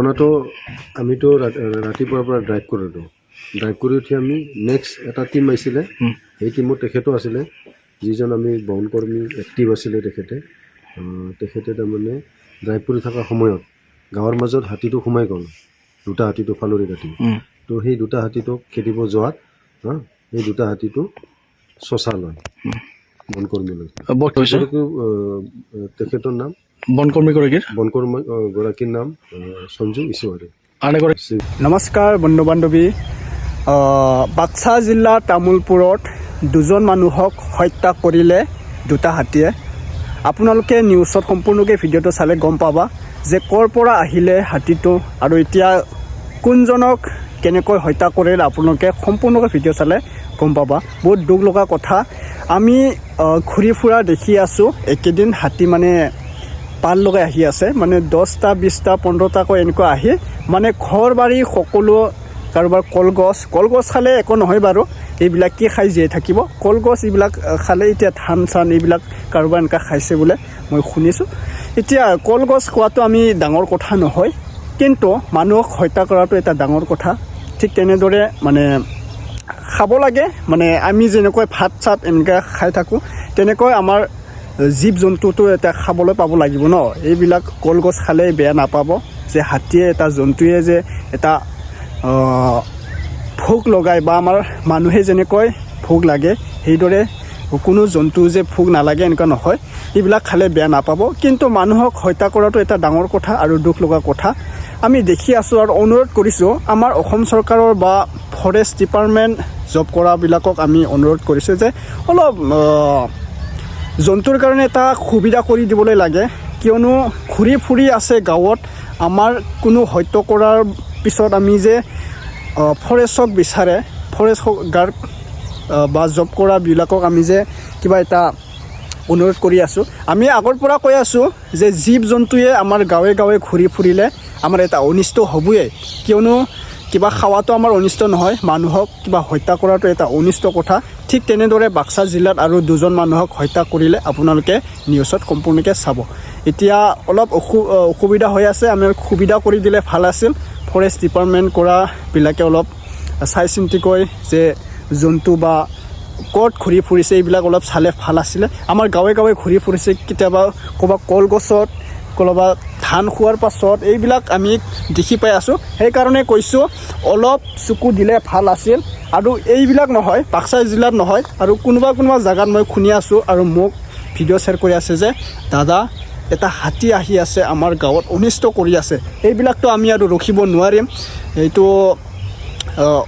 ঘটনাটো আমিতো ৰাতিপুৱাৰ পৰা ড্ৰাইভ কৰিলোঁ। ড্ৰাইভ কৰি উঠি আমি নেক্সট এটা টীম আহিছিলে, সেই টীমত তেখেতো আছিলে, যিজন আমি বনকৰ্মী এক্টিভ আছিলে তেখেতে তাৰমানে ড্ৰাইভ কৰি থকা সময়ত গাঁৱৰ মাজত হাতীটো সোমাই গ'ল, দুটা হাতীটো ফালৰি কাটি। তো সেই দুটা হাতীটোক খেদিব যোৱাত সেই দুটা হাতীটো চচা লয় বনকৰ্মীলৈ। তেখেতৰ নাম বনকৰ্মীগৰাকীৰ নাম সঞ্জু ইছুৱাৰী। নমস্কাৰ বন্ধু বান্ধৱী। বাক্সা জিলা তামোলপুৰত দুজন মানুহক হত্যা কৰিলে দুটা হাতীয়ে। আপোনালোকে নিউজত সম্পূৰ্ণকৈ ভিডিঅ'টো চালে গম পাবা যে ক'ৰ পৰা আহিলে হাতীটো আৰু এতিয়া কোনজনক কেনেকৈ হত্যা কৰিলে। আপোনালোকে সম্পূৰ্ণকৈ ভিডিঅ' চালে গম পাবা। বহুত দুখ লগা কথা। আমি ঘূৰি ফুৰা দেখি আছোঁ, একেদিন হাতী মানে পাল লগাই আহি আছে, মানে 10টা 20টা 15টাকৈ এনেকুৱা আহি মানে ঘৰ বাৰী সকলো, কাৰোবাৰ কলগছ খালে একো নহয় বাৰু, এইবিলাক কি খাই জীয়াই থাকিব, কলগছ এইবিলাক খালে। এতিয়া ধান চান এইবিলাক কাৰোবাৰ এনেকুৱা খাইছে বোলে মই শুনিছোঁ। এতিয়া কলগছ খোৱাটো আমি ডাঙৰ কথা নহয়, কিন্তু মানুহক হত্যা কৰাটো এটা ডাঙৰ কথা। ঠিক তেনেদৰে মানে খাব লাগে, মানে আমি যেনেকৈ ভাত চাত এনেকৈ খাই থাকোঁ তেনেকৈ আমাৰ জীৱ জন্তুটো এটা খাবলৈ পাব লাগিব ন। এইবিলাক কলগছ খালে বেয়া নাপাব যে হাতীয়ে এটা জন্তুৱে যে এটা ভোক লগায় বা আমাৰ মানুহে যেনেকৈ ভোক লাগে সেইদৰে কোনো জন্তু যে ভোক নালাগে এনেকুৱা নহয়। এইবিলাক খালে বেয়া নাপাব, কিন্তু মানুহক হত্যা কৰাটো এটা ডাঙৰ কথা আৰু দুখ লগা কথা আমি দেখি আছোঁ। আৰু অনুৰোধ কৰিছোঁ আমাৰ অসম চৰকাৰৰ বা ফৰেষ্ট ডিপাৰ্টমেণ্ট জব কৰাবিলাকক আমি অনুৰোধ কৰিছোঁ যে অলপ জন্তুৰ কাৰণে এটা সুবিধা কৰি দিবলৈ লাগে, কিয়নো ঘূৰি ফুৰি আছে গাঁৱত। আমাৰ কোনো হত্যা কৰাৰ পিছত আমি যে ফৰেষ্টক বিচাৰে, ফৰেষ্ট গাৰ্ড বা জব কৰাবিলাকক আমি যে কিবা এটা অনুৰোধ কৰি আছোঁ। আমি আগৰ পৰা কৈ আছোঁ যে জীৱ জন্তুৱে আমাৰ গাঁৱে গাঁৱে ঘূৰি ফুৰিলে আমাৰ এটা অনিষ্ট হ'বই, কিয়নো কিবা খাৱাটো আমাৰ অনিষ্ট নহয়, মানুহক কিবা হত্যা কৰাটো এটা অনিষ্ট কথা। ঠিক তেনেদৰে বাক্সা জিলাত আৰু দুজন মানুহক হত্যা কৰিলে আপোনালোকে নিউজত সম্পূৰ্ণকৈ চাব। এতিয়া অলপ অসুবিধা হৈ আছে, আমি সুবিধা কৰি দিলে ভাল আছিল। ফৰেষ্ট ডিপাৰ্টমেণ্ট কৰাবিলাকে অলপ চাই চিন্তিকৈ যে জন্তু বা ক'ত ঘূৰি ফুৰিছে এইবিলাক অলপ চালে ভাল আছিলে। আমাৰ গাঁৱে গাঁৱে ঘূৰি ফুৰিছে, কেতিয়াবা ক'ৰবাত কলগছত, ক'ৰবাত ধান খোৱাৰ পাছত এইবিলাক আমি দেখি পাই আছোঁ। সেইকাৰণে কৈছোঁ অলপ চকু দিলে ভাল আছিল। আৰু এইবিলাক নহয়, বাক্সা জিলাত নহয় আৰু কোনোবা জেগাত মই শুনি আছোঁ আৰু মোক ভিডিঅ' শ্বেয়াৰ কৰি আছে যে দাদা এটা হাতী আহি আছে আমাৰ গাঁৱত, অনিষ্ট কৰি আছে। এইবিলাকতো আমি আৰু ৰখিব নোৱাৰিম, এইটো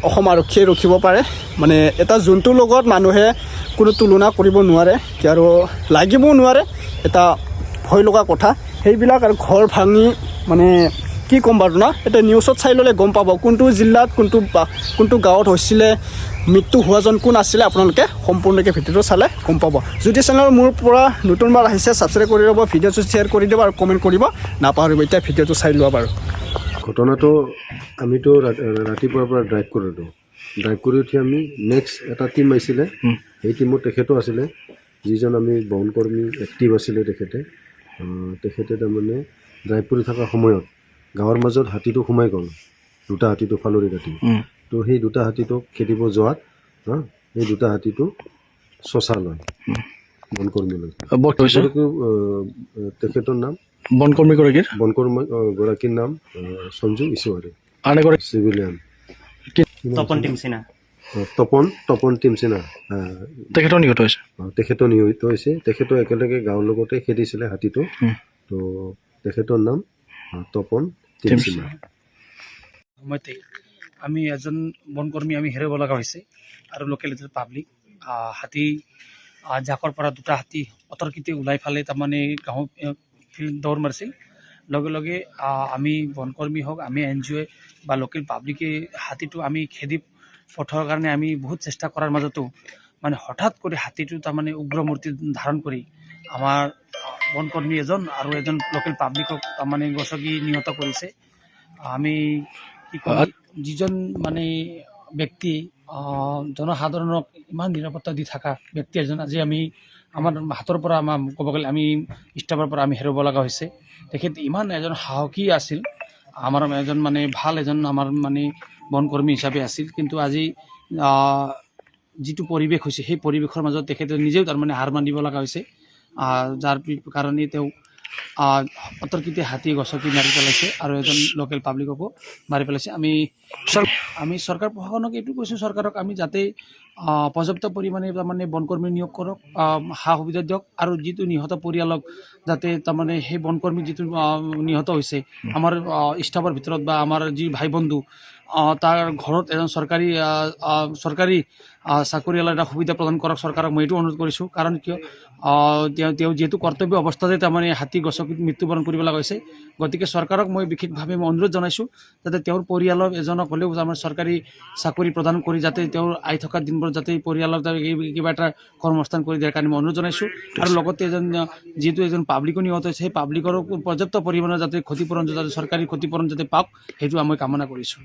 অসম আৰক্ষীয়ে ৰখিব পাৰে। মানে এটা জন্তুৰ লগত মানুহে কোনো তুলনা কৰিব নোৱাৰে আৰু লাগিবও নোৱাৰে, এটা ভয় লগা কথা। সেইবিলাক আৰু ঘৰ ভাঙি মানে কি ক'ম বাৰু না, এটা নিউজত চাই ল'লে গম পাব কোনটো জিলাত কোনটো গাঁৱত হৈছিলে, মৃত্যু হোৱাজন কোন আছিলে। আপোনালোকে সম্পূৰ্ণকৈ ভিডিঅ'টো চালে গম পাব। যদি চেনেল মোৰ পৰা নতুনবাৰ আহিছে ছাবস্ক্ৰাইব কৰি ল'ব, ভিডিঅ'টো শ্বেয়াৰ কৰি দিব আৰু কমেণ্ট কৰিব নাপাহৰিব। এতিয়া ভিডিঅ'টো চাই লোৱা বাৰু। ঘটনাটো আমিতো ৰাতিপুৱাৰ পৰা ড্ৰাইভ কৰিলোঁ। ড্ৰাইভ কৰি উঠি আমি নেক্সট এটা টীম আহিছিলে, সেই টীমত তেখেতো আছিলে, যিজন আমি বনকৰ্মী এক্টিভ আছিলে তেখেতে তাৰমানে ড্ৰাইভ কৰি থকা সময়ত গাঁৱৰ মাজত হাতীটো সোমাই গ'ল, দুটা হাতীটো ফালৰি কাটি। তো সেই দুটা হাতীটোক খেদিব যোৱাত সেই দুটা হাতীটো চচা লয় বনকৰ্মীলৈ। তেখেতৰ নাম বনকৰ্মীগৰাকীৰ নাম সঞ্জু ইছুৱাৰী, চিভিলিয়ান। তপন টিমচিনা তেখেতো নিহত হৈছে। তেখেতো একেলগে গাঁৱৰ লগতে খেদিছিলে হাতীটো। তো তেখেতৰ নাম তপন টিমচিনা। সময়তে আমি এজন বনকৰ্মী আমি হেৰাব লগা হৈছে আৰু লোকেলিটিৰ পাব্লিক হাতী জাকৰ পৰা দুটা হাতী অতৰ্কিতে ওলাই ফালে তাৰমানে গাঁও ফিল্ড দৌৰ মাৰিছিল। লগে লগে আমি বনকৰ্মী হওক, আমি NGO বা লোকেল পাব্লিকে হাতীটো আমি খেদি পঠোৱাৰ কাৰণে আমি বহুত চেষ্টা কৰাৰ মাজতো মানে হঠাৎ কৰি হাতীটো তাৰমানে উগ্ৰ মূৰ্তি ধাৰণ কৰি আমাৰ বনকৰ্মী এজন আৰু এজন লোকেল পাব্লিকক তাৰমানে গছকি নিহত কৰিছে। আমি কি কম, যিজন মানে ব্যক্তি জনসাধাৰণক ইমান নিৰাপত্তা দি থকা ব্যক্তি এজন আজি আমি আমাৰ হাতৰ পৰা ক'ব গ'লে আমি ষ্টাফৰ পৰা আমি হেৰুৱাব লগা হৈছে। তেখেত ইমান এজন সাহসী আছিল আমাৰ এজন মানে ভাল এজন আমাৰ মানে বনকৰ্মী হিচাপে আছিল, কিন্তু আজি যিটো পৰিৱেশ হৈছে সেই পৰিৱেশৰ মাজত তেখেতে নিজেও তাৰমানে হাৰ মানিব লগা হৈছে, যাৰ কাৰণে তেওঁ অতৰ্কিতে হাতী গছকি মাৰি পেলাইছে আৰু এজন লোকেল পাব্লিককো মাৰি পেলাইছে। আমি চৰকাৰ প্ৰশাসনক এইটো কৈছোঁ, চৰকাৰক আমি যাতে পৰ্যাপ্ত পৰিমাণে তাৰমানে বনকৰ্মী নিয়োগ কৰক, সা সুবিধা দিয়ক, আৰু যিটো নিহত পৰিয়ালক যাতে তাৰমানে সেই বনকৰ্মী যিটো নিহত হৈছে আমাৰ ষ্টাফৰ ভিতৰত বা আমাৰ যি ভাই বন্ধু, তাৰ ঘৰত এজন চৰকাৰী চাকৰিয়ালৰ এটা সুবিধা প্ৰদান কৰক চৰকাৰক, মই এইটো অনুৰোধ কৰিছোঁ। কাৰণ কিয় তেওঁ যিহেতু কৰ্তব্য অৱস্থাতে তাৰমানে হাতী গছকি মৃত্যুবৰণ কৰিব লগা হৈছে, গতিকে চৰকাৰক মই বিশেষভাৱে মই অনুৰোধ জনাইছোঁ যাতে তেওঁৰ পৰিয়ালৰ এজনক হ'লেও আমাৰ চৰকাৰী চাকৰি প্ৰদান কৰি যাতে তেওঁৰ আহি থকা দিনবোৰত যাতে পৰিয়ালৰ কিবা এটা কৰ্মস্থান কৰি দিয়াৰ কাৰণে মই অনুৰোধ জনাইছোঁ। আৰু লগতে যিহেতু এজন পাব্লিকো নিহত হৈছে, সেই পাব্লিকৰো পৰ্যাপ্ত পৰিমাণৰ যাতে ক্ষতিপূৰণ, যাতে চৰকাৰী ক্ষতিপূৰণ যাতে পাওক, সেইটো মই কামনা কৰিছোঁ।